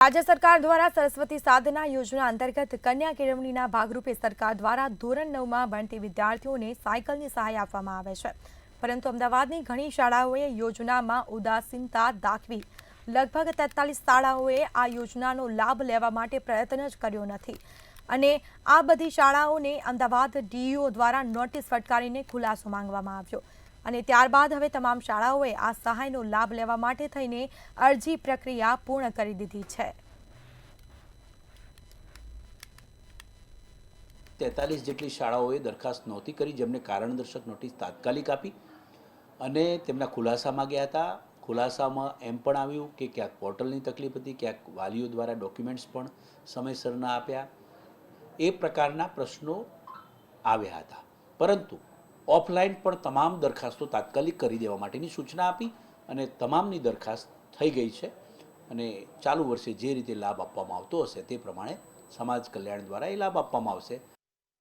રાજ્ય સરકાર દ્વારા સરસ્વતી સાધના યોજના અંતર્ગત કન્યા કેળવણીના ભાગરૂપે સરકાર દ્વારા ધોરણ 9માં ભણતી વિદ્યાર્થીઓને સાયકલની સહાય આપવામાં આવે છે, પરંતુ અમદાવાદની ઘણી શાળાઓએ યોજનામાં ઉદાસીનતા દાખવી લગભગ 43 શાળાઓએ આ યોજનાનો લાભ લેવા માટે પ્રયત્ન જ કર્યો નથી અને આ બધી શાળાઓને અમદાવાદ ડીઈઓ દ્વારા નોટિસ ફટકારીને ખુલાસો માંગવામાં આવ્યો અને ત્યારબાદ હવે તમામ શાળાઓએ આ સહાયનો લાભ લેવા માટે થઈને અરજી પ્રક્રિયા પૂર્ણ કરી દીધી છે। 43 જેટલી શાળાઓએ દરખાસ્ત નહોતી કરી, જેમને કારણદર્શક નોટિસ તાત્કાલિક આપી અને તેમના ખુલાસા માંગ્યા હતા। ખુલાસામાં એમ પણ આવ્યું કે ક્યાંક પોર્ટલની તકલીફ હતી, ક્યાંક વાલીઓ દ્વારા ડોક્યુમેન્ટ્સ પણ સમયસર ન આપ્યા, એ પ્રકારના પ્રશ્નો આવ્યા હતા। પરંતુ ઓફલાઈન પણ તમામ દરખાસ્તો તાત્કાલિક કરી દેવા માટેની સૂચના આપી અને તમામની દરખાસ્ત થઈ ગઈ છે અને ચાલુ વર્ષે જે રીતે લાભ આપવામાં આવતો હશે તે પ્રમાણે સમાજ કલ્યાણ દ્વારા એ લાભ આપવામાં આવશે।